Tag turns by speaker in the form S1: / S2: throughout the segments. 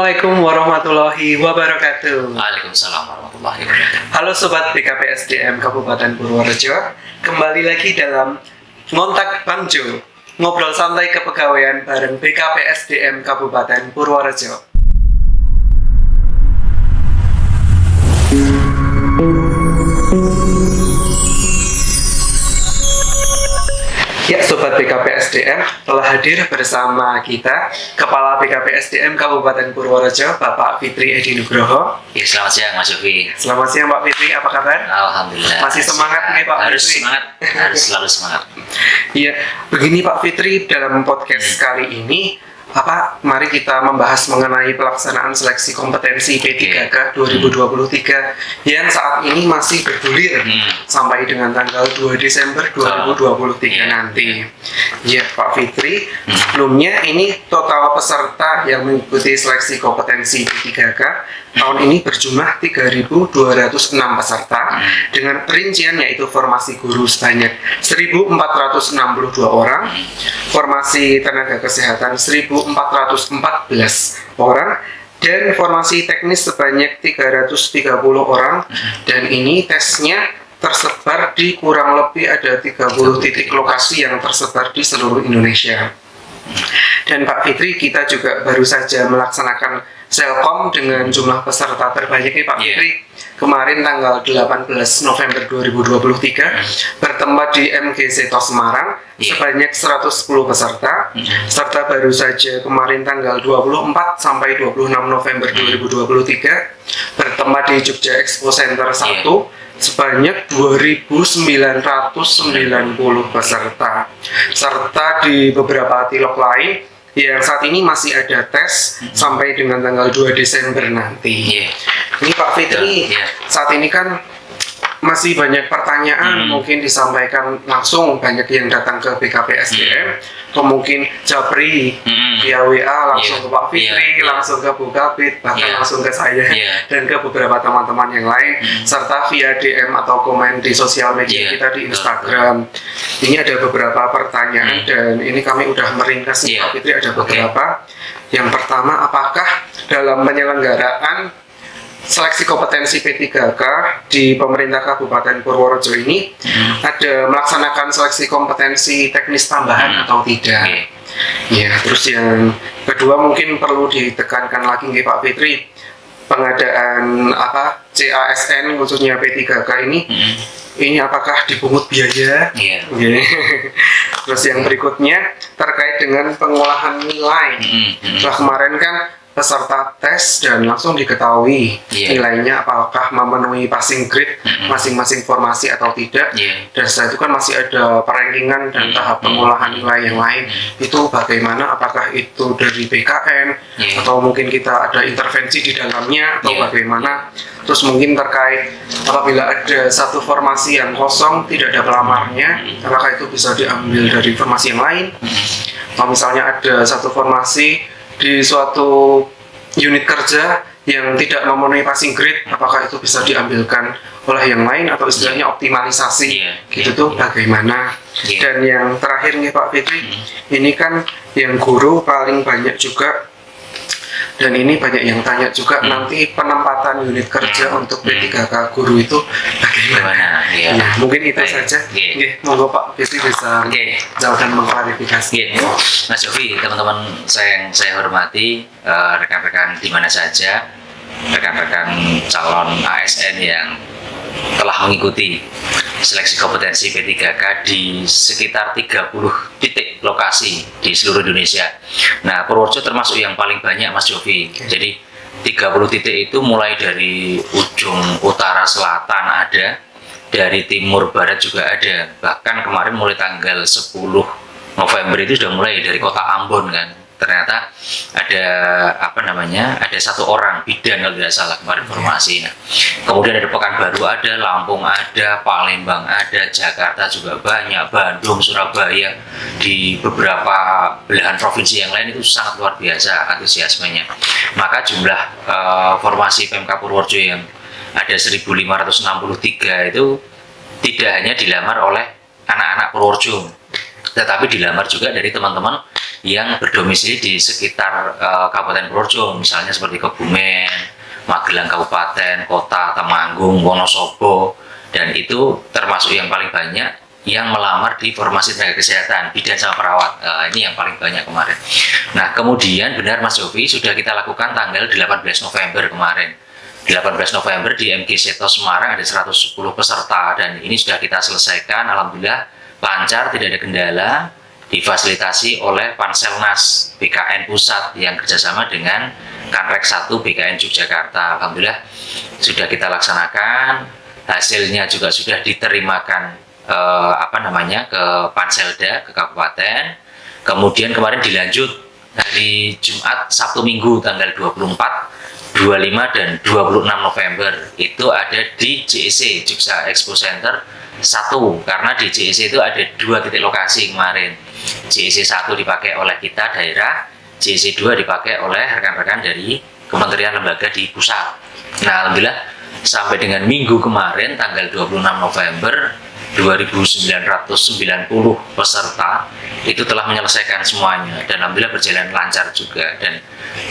S1: Assalamualaikum warahmatullahi wabarakatuh.
S2: Waalaikumsalam warahmatullahi wabarakatuh.
S1: Halo Sobat BKPSDM Kabupaten Purworejo. Kembali lagi dalam Ngontak Bang Jo, ngobrol santai kepegawaian bareng BKPSDM Kabupaten Purworejo. Ya, Sobat BKPSDM, telah hadir bersama kita Kepala BKPSDM Kabupaten Purworejo, Bapak Fitri Edi Nugroho.
S2: Ya, selamat siang Mas Yofi.
S1: Selamat siang Pak Fitri, apa kabar?
S2: Alhamdulillah.
S1: Masih semangat nih Pak
S2: Harus
S1: Fitri?
S2: semangat, harus selalu semangat.
S1: Iya, begini Pak Fitri, dalam podcast kali ini mari kita membahas mengenai pelaksanaan seleksi kompetensi P3K 2023 yang saat ini masih bergulir sampai dengan tanggal 2 Desember 2023 nanti. Ya Pak Fitri, sebelumnya ini total peserta yang mengikuti seleksi kompetensi P3K tahun ini berjumlah 3.206 peserta dengan perincian yaitu formasi guru sebanyak 1.462 orang, formasi tenaga kesehatan 1.414 orang, dan formasi teknis sebanyak 330 orang. Dan ini tesnya tersebar di kurang lebih ada 30 titik lokasi yang tersebar di seluruh Indonesia. Dan Pak Fitri, kita juga baru saja melaksanakan Selkom dengan jumlah peserta terbanyak nih Pak Fitri. Kemarin tanggal 18 November 2023 bertempat di MG Seto Semarang sebanyak 110 peserta. Serta baru saja kemarin tanggal 24 sampai 26 November 2023 bertempat di Jogja Expo Center 1 sebanyak 2.990 peserta. Serta di beberapa tilok lain yang saat ini masih ada tes sampai dengan tanggal 2 Desember nanti. Ini Pak Fitri, saat ini kan masih banyak pertanyaan mungkin disampaikan langsung, banyak yang datang ke BKPSDM, atau mungkin Japri via WA langsung ke Pak Fitri, langsung ke Bu Kabit, bahkan langsung ke saya dan ke beberapa teman-teman yang lain, serta via DM atau komen di sosial media kita di Instagram. Ini ada beberapa pertanyaan dan ini kami udah meringkas Pak Fitri, ada beberapa. Yang pertama, apakah dalam penyelenggaraan seleksi kompetensi P3K di pemerintah Kabupaten Purworejo ini ada melaksanakan seleksi kompetensi teknis tambahan atau tidak? Ya, terus yang kedua mungkin perlu ditekankan lagi nih Pak Fitri, pengadaan CASN khususnya P3K ini apakah dipungut biaya? Terus yang berikutnya terkait dengan pengolahan nilai. Setelah kemarin kan peserta tes dan langsung diketahui nilainya apakah memenuhi passing grade masing-masing formasi atau tidak. Dan setelah itu kan masih ada perankingan dan tahap pengolahan nilai yang lain. Itu bagaimana, apakah itu dari BKN atau mungkin kita ada intervensi di dalamnya atau bagaimana. Terus mungkin terkait apabila ada satu formasi yang kosong tidak ada pelamarnya, apakah itu bisa diambil dari formasi yang lain. Atau misalnya ada satu formasi di suatu unit kerja yang tidak memenuhi passing grade, apakah itu bisa diambilkan oleh yang lain atau istilahnya optimalisasi gitu tuh bagaimana. Dan yang terakhir nih Pak Fitri, ini kan yang guru paling banyak juga, dan ini banyak yang tanya juga nanti penempatan unit kerja untuk P3K guru itu bagaimana? Mungkin itu saja. Monggo Pak Fitri bisa jawab dan mengklarifikasi.
S2: Mas Yofi, teman-teman yang saya hormati, rekan-rekan di mana saja, rekan-rekan calon ASN yang telah mengikuti seleksi kompetensi P3K di sekitar 30 titik lokasi di seluruh Indonesia. Nah, Purworejo termasuk yang paling banyak Mas Yofi. Jadi 30 titik itu mulai dari ujung utara selatan ada, dari timur barat juga ada. Bahkan kemarin mulai tanggal 10 November itu sudah mulai dari kota Ambon kan. Ternyata ada ada satu orang bidan kalau tidak salah kemarin informasi. Nah, kemudian ada Pekanbaru ada, Lampung ada, Palembang ada, Jakarta juga banyak, Bandung, Surabaya, di beberapa belahan provinsi yang lain itu sangat luar biasa antusiasmenya. Maka jumlah formasi PMK Purworejo yang ada 1.563 itu tidak hanya dilamar oleh anak-anak Purworejo, tetapi dilamar juga dari teman-teman yang berdomisili di sekitar Kabupaten Purworejo, misalnya seperti Kebumen, Magelang Kabupaten, Kota, Temanggung, Wonosobo, dan itu termasuk yang paling banyak yang melamar di formasi tenaga kesehatan, bidan sama perawat. Ini yang paling banyak kemarin. Nah, kemudian benar Mas Jovi, sudah kita lakukan tanggal 18 November kemarin. 18 November di MG Seto Semarang ada 110 peserta, dan ini sudah kita selesaikan, alhamdulillah lancar, tidak ada kendala, difasilitasi oleh Panselnas BKN Pusat yang kerjasama dengan Kanrek 1 BKN Yogyakarta. Alhamdulillah sudah kita laksanakan, hasilnya juga sudah diterimakan ke Panselda, ke kabupaten. Kemudian kemarin dilanjut hari Jumat, Sabtu, Minggu tanggal 24, 25 dan 26 November itu ada di JEC, Jogja Expo Center 1, karena di JEC itu ada 2 titik lokasi kemarin. JEC 1 dipakai oleh kita daerah, JEC 2 dipakai oleh rekan-rekan dari kementerian lembaga di pusat. Nah, alhamdulillah sampai dengan minggu kemarin tanggal 26 November 2.990 peserta itu telah menyelesaikan semuanya, dan alhamdulillah berjalan lancar juga. Dan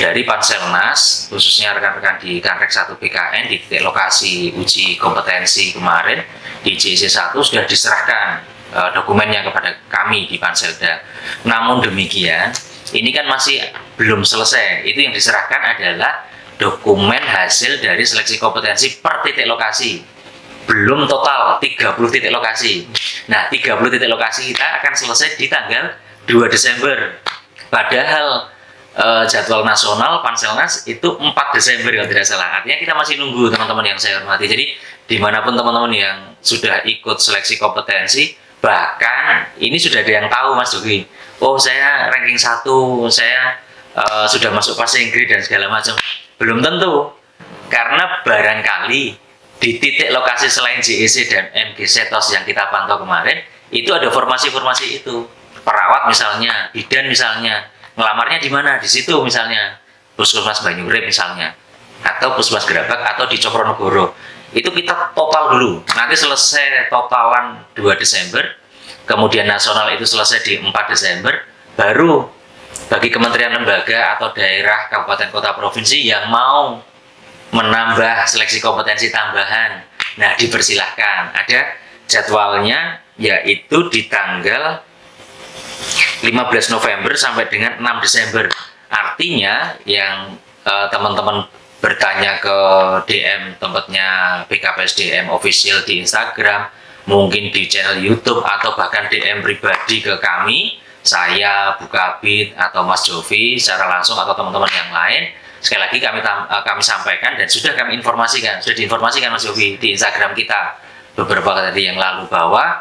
S2: dari Panselnas, khususnya rekan-rekan di Kanrek 1 BKN di titik lokasi uji kompetensi kemarin di JEC 1 sudah diserahkan dokumennya kepada kami di Panselda. Namun demikian, ini kan masih belum selesai. Itu yang diserahkan adalah dokumen hasil dari seleksi kompetensi per titik lokasi. Belum total 30 titik lokasi. Nah, 30 titik lokasi kita akan selesai di tanggal 2 Desember. Padahal jadwal nasional Panselnas itu 4 Desember kalau tidak salah. Artinya kita masih nunggu, teman-teman yang saya hormati. Jadi dimanapun teman-teman yang sudah ikut seleksi kompetensi, bahkan ini sudah ada yang tahu Mas Jogi, oh saya ranking 1, saya sudah masuk passing grade dan segala macam. Belum tentu, karena barangkali di titik lokasi selain JEC dan MG Setos yang kita pantau kemarin, itu ada formasi-formasi itu. Perawat misalnya, bidan misalnya, ngelamarnya di mana? Di situ misalnya, Puskesmas Banyurip misalnya, atau Puskesmas Gerabak, atau di Cokronegoro. Itu kita total dulu. Nanti selesai totalan 2 Desember, kemudian nasional itu selesai di 4 Desember, baru bagi kementerian lembaga atau daerah, kabupaten, kota, provinsi yang mau menambah seleksi kompetensi tambahan, nah dipersilahkan. Ada jadwalnya, yaitu di tanggal 15 November sampai dengan 6 Desember. Artinya yang teman-teman bertanya ke DM tempatnya BKPSDM official di Instagram, mungkin di channel YouTube, atau bahkan DM pribadi ke kami, saya, Bu Kabid, atau Mas Jovi secara langsung, atau teman-teman yang lain, sekali lagi kami sampaikan dan sudah kami informasikan, sudah diinformasikan Mas Jovi di Instagram kita beberapa hari yang lalu, bahwa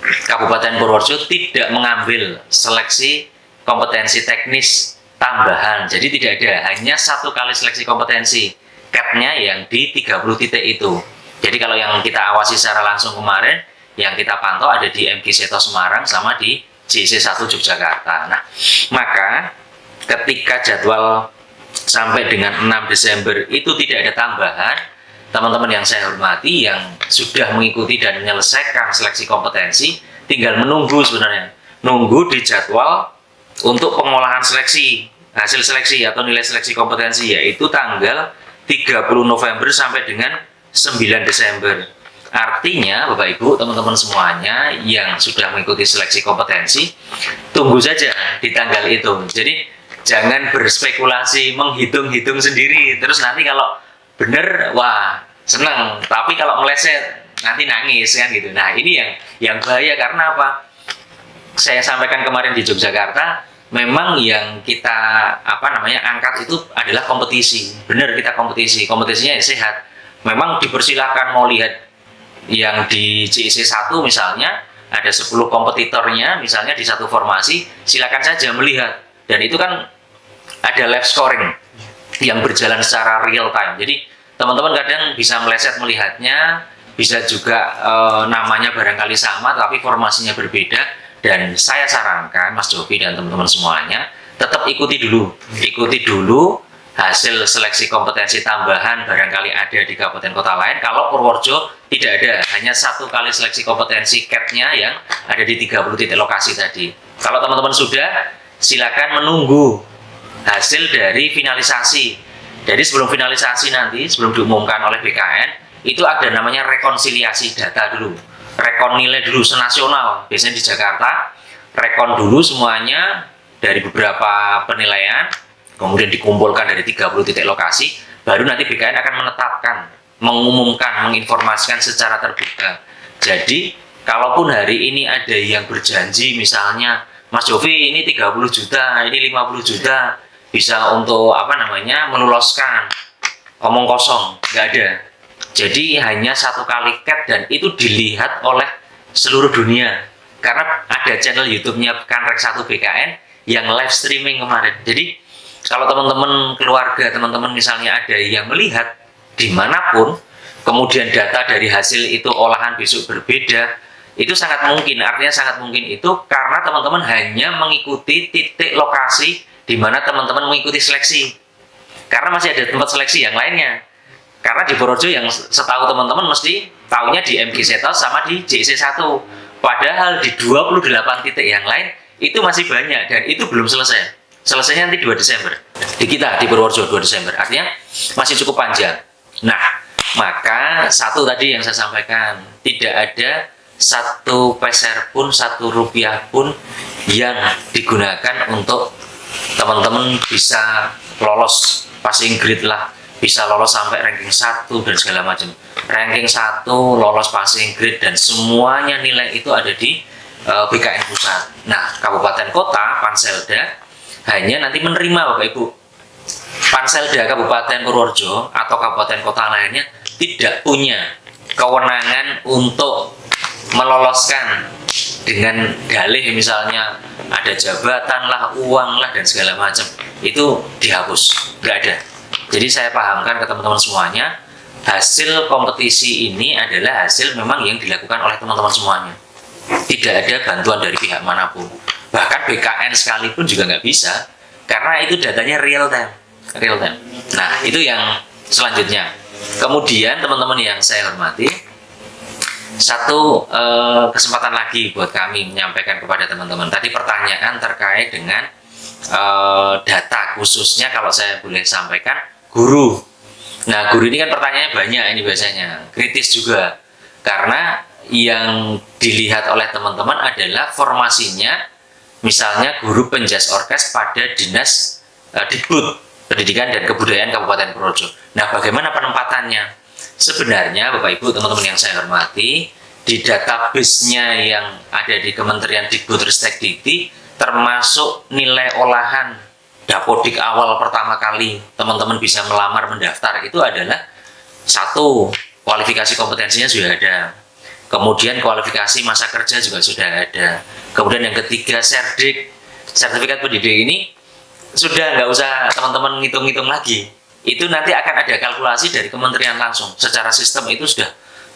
S2: Kabupaten Purworejo tidak mengambil seleksi kompetensi teknis tambahan. Jadi tidak ada, hanya 1 kali seleksi kompetensi, cap-nya yang di 30 titik itu. Jadi kalau yang kita awasi secara langsung kemarin, yang kita pantau ada di MG Seto Semarang sama di JEC 1 Yogyakarta. Nah, maka ketika jadwal sampai dengan 6 Desember itu tidak ada tambahan, teman-teman yang saya hormati yang sudah mengikuti dan menyelesaikan seleksi kompetensi tinggal menunggu, sebenarnya nunggu di jadwal untuk pengolahan seleksi, hasil seleksi atau nilai seleksi kompetensi, yaitu tanggal 30 November sampai dengan 9 Desember. Artinya Bapak Ibu, teman-teman semuanya yang sudah mengikuti seleksi kompetensi, tunggu saja di tanggal itu. Jadi jangan berspekulasi menghitung-hitung sendiri, terus nanti kalau bener, wah seneng, tapi kalau meleset nanti nangis kan gitu. Nah ini yang bahaya, karena apa? Saya sampaikan kemarin di Yogyakarta, memang yang kita angkat itu adalah kompetisi. Bener, kita kompetisinya ya sehat. Memang dipersilakan mau lihat yang di JEC 1 misalnya ada 10 kompetitornya misalnya di satu formasi, silakan saja melihat, dan itu kan ada live scoring yang berjalan secara real time. Jadi teman-teman kadang bisa meleset melihatnya, bisa juga namanya barangkali sama tapi formasinya berbeda. Dan saya sarankan Mas Jovi dan teman-teman semuanya tetap ikuti dulu hasil seleksi kompetensi tambahan, barangkali ada di kabupaten kota lain. Kalau Purworejo tidak ada, hanya 1 kali seleksi kompetensi CAT-nya yang ada di 30 titik lokasi tadi. Kalau teman-teman sudah, silakan menunggu hasil dari finalisasi. Jadi sebelum finalisasi nanti, sebelum diumumkan oleh BKN, itu ada namanya rekonsiliasi data dulu. Rekon nilai dulu senasional. Biasanya di Jakarta, rekon dulu semuanya dari beberapa penilaian, kemudian dikumpulkan dari 30 titik lokasi, baru nanti BKN akan menetapkan, mengumumkan, menginformasikan secara terbuka. Jadi, kalaupun hari ini ada yang berjanji, misalnya, Mas Jovi ini 30 juta, ini 50 juta, bisa untuk meloloskan, omong kosong, nggak ada. Jadi hanya satu kali cat dan itu dilihat oleh seluruh dunia karena ada channel YouTube-nya Kanrek 1 BKN yang live streaming kemarin. Jadi kalau teman-teman keluarga, teman-teman misalnya ada yang melihat dimanapun, kemudian data dari hasil itu olahan besok berbeda, itu sangat mungkin, artinya sangat mungkin itu karena teman-teman hanya mengikuti titik lokasi di mana teman-teman mengikuti seleksi. Karena masih ada tempat seleksi yang lainnya. Karena di Purworejo yang setahu teman-teman mesti tahunya di MG Setos sama di JC1. Padahal di 28 titik yang lain itu masih banyak dan itu belum selesai. Selesainya nanti 2 Desember. Di kita, di Purworejo 2 Desember. Artinya masih cukup panjang. Nah, maka satu tadi yang saya sampaikan, tidak ada satu peser pun, satu rupiah pun yang digunakan untuk teman-teman bisa lolos passing grade lah, bisa lolos sampai ranking 1 dan segala macam. Ranking 1, lolos passing grade dan semuanya nilai itu ada di BKN Pusat. Nah, kabupaten kota, Panselda hanya nanti menerima Bapak Ibu. Panselda Kabupaten Purworejo atau kabupaten kota lainnya tidak punya kewenangan untuk meloloskan dengan dalih misalnya ada jabatan lah, uang lah dan segala macam, itu dihapus, nggak ada. Jadi saya pahamkan ke teman-teman semuanya, hasil kompetisi ini adalah hasil memang yang dilakukan oleh teman-teman semuanya, tidak ada bantuan dari pihak manapun, bahkan BKN sekalipun juga nggak bisa karena itu datanya real time. Nah, itu yang selanjutnya. Kemudian teman-teman yang saya hormati, satu kesempatan lagi buat kami menyampaikan kepada teman-teman. Tadi pertanyaan terkait dengan data, khususnya kalau saya boleh sampaikan, guru. Nah, guru ini kan pertanyaannya banyak ini biasanya, kritis juga. Karena yang dilihat oleh teman-teman adalah formasinya, misalnya guru penjas orkes pada Dinas Dikbud, Pendidikan dan Kebudayaan Kabupaten Purworejo. Nah, bagaimana penempatannya? Sebenarnya Bapak Ibu, teman-teman yang saya hormati, di database-nya yang ada di Kementerian Dikbudristek Dikti, termasuk nilai olahan dapodik awal pertama kali teman-teman bisa melamar mendaftar itu adalah satu, kualifikasi kompetensinya sudah ada, kemudian kualifikasi masa kerja juga sudah ada, kemudian yang ketiga serdik, sertifikat pendidik ini sudah nggak usah teman-teman ngitung-ngitung lagi, itu nanti akan ada kalkulasi dari kementerian langsung secara sistem, itu sudah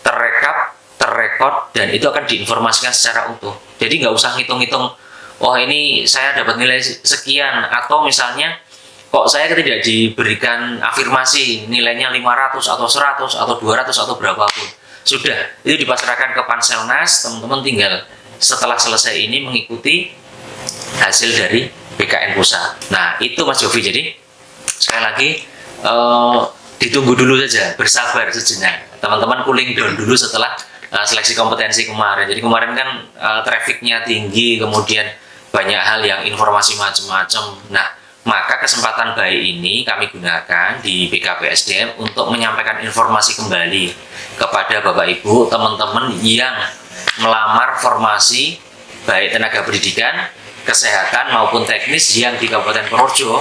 S2: terrekap, terrekod, dan itu akan diinformasikan secara utuh. Jadi nggak usah ngitung-ngitung, oh ini saya dapat nilai sekian, atau misalnya kok saya tidak diberikan afirmasi nilainya 500 atau 100 atau 200 atau berapapun. Sudah, itu dipasrahkan ke Panselnas, teman-teman tinggal setelah selesai ini mengikuti hasil dari BKN Pusat. Nah, itu Mas Jovi. Jadi sekali lagi ditunggu dulu saja, bersabar sejenak. Teman-teman cooling down dulu setelah seleksi kompetensi kemarin. Jadi kemarin kan trafficnya tinggi, kemudian banyak hal yang informasi macam-macam. Nah, maka kesempatan baik ini kami gunakan di BKPSDM untuk menyampaikan informasi kembali kepada Bapak Ibu, teman-teman yang melamar formasi baik tenaga pendidikan, kesehatan maupun teknis yang di Kabupaten Purworejo.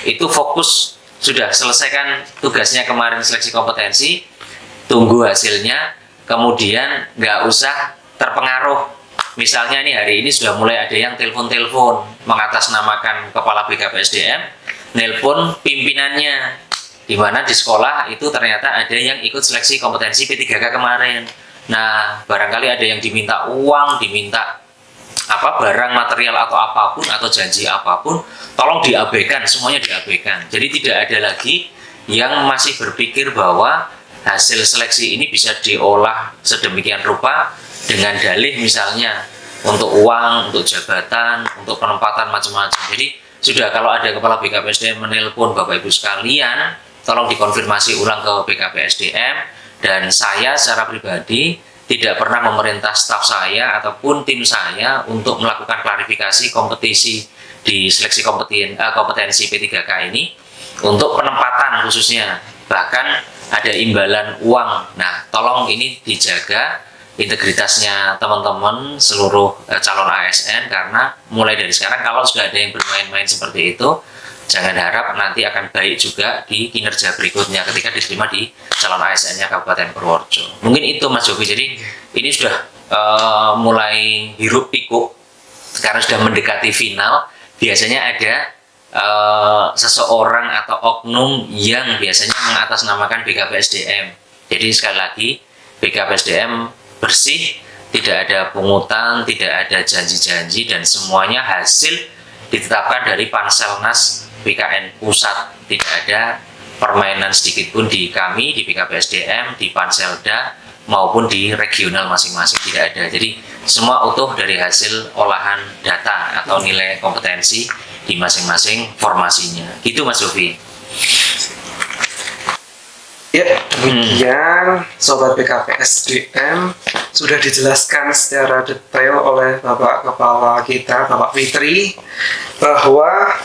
S2: Itu fokus, sudah selesaikan tugasnya kemarin seleksi kompetensi, tunggu hasilnya, kemudian nggak usah terpengaruh. Misalnya nih hari ini sudah mulai ada yang telepon-telepon mengatasnamakan kepala BKPSDM, nelpon pimpinannya, di mana di sekolah itu ternyata ada yang ikut seleksi kompetensi P3K kemarin. Nah, barangkali ada yang diminta uang, diminta barang material atau apapun, atau janji apapun, tolong diabaikan, semuanya diabaikan. Jadi tidak ada lagi yang masih berpikir bahwa hasil seleksi ini bisa diolah sedemikian rupa dengan dalih misalnya untuk uang, untuk jabatan, untuk penempatan macam-macam. Jadi sudah kalau ada kepala BKPSDM menelpon Bapak Ibu sekalian, tolong dikonfirmasi ulang ke BKPSDM, dan saya secara pribadi tidak pernah memerintah staf saya ataupun tim saya untuk melakukan klarifikasi kompetisi di seleksi kompetensi P3K ini untuk penempatan khususnya, bahkan ada imbalan uang. Nah, tolong ini dijaga integritasnya teman-teman seluruh calon ASN, karena mulai dari sekarang kalau sudah ada yang bermain-main seperti itu, jangan harap nanti akan baik juga di kinerja berikutnya ketika diterima di calon ASN-nya Kabupaten Purworejo. Mungkin itu Mas Jovi. Jadi ini sudah mulai hiruk pikuk karena sudah mendekati final. Biasanya ada seseorang atau oknum yang biasanya mengatasnamakan BKPSDM. Jadi sekali lagi, BKPSDM bersih, tidak ada pungutan, tidak ada janji-janji, dan semuanya hasil ditetapkan dari Panselnas BKN Pusat. Tidak ada permainan sedikit pun di kami, di BKPSDM, di Panselda, maupun di regional masing-masing, tidak ada. Jadi semua utuh dari hasil olahan data atau nilai kompetensi di masing-masing formasinya. Gitu Mas Jovi.
S1: Ya, demikian Sobat BKPSDM, sudah dijelaskan secara detail oleh Bapak Kepala kita, Bapak Fitri, bahwa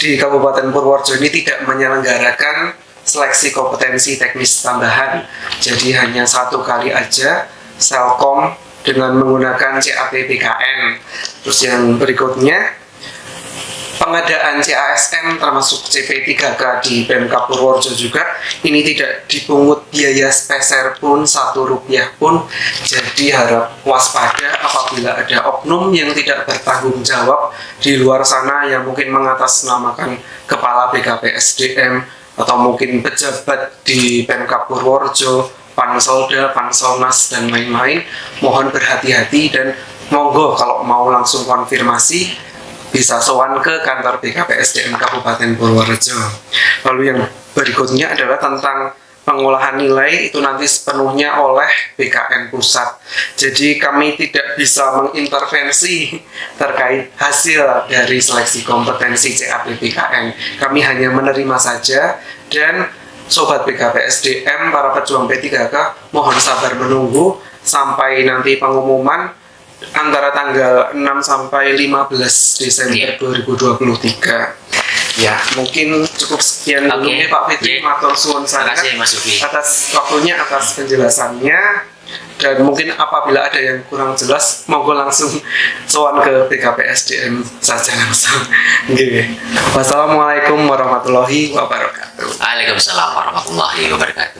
S1: di Kabupaten Purworejo ini tidak menyelenggarakan seleksi kompetensi teknis tambahan. Jadi hanya satu kali aja Selkom dengan menggunakan CAP BKN. Terus yang berikutnya, pengadaan CASN termasuk CP3K di Pemkab Purworejo juga ini tidak dipungut biaya speser pun, Rp1 pun. Jadi harap waspada apabila ada oknum yang tidak bertanggung jawab di luar sana yang mungkin mengatasnamakan kepala BKPSDM atau mungkin pejabat di Pemkab Purworejo, Panselda, Panselnas, dan lain-lain. Mohon berhati-hati, dan monggo kalau mau langsung konfirmasi bisa sowan ke kantor BKPSDM Kabupaten Purworejo. Lalu yang berikutnya adalah tentang pengolahan nilai, itu nanti sepenuhnya oleh BKN Pusat. Jadi kami tidak bisa mengintervensi terkait hasil dari seleksi kompetensi CAP BKN. Kami hanya menerima saja, dan Sobat BKPSDM, para pejuang P3K, mohon sabar menunggu sampai nanti pengumuman antara tanggal 6 sampai 15 Desember 2023. Ya, mungkin cukup sekian dulu ya Pak Fitri. Matur suwun sangat atas waktunya, atas penjelasannya. Dan mungkin apabila ada yang kurang jelas, monggo langsung sowan ke BKPSDM saja langsung. Wassalamualaikum warahmatullahi wabarakatuh.
S2: Waalaikumsalam warahmatullahi wabarakatuh.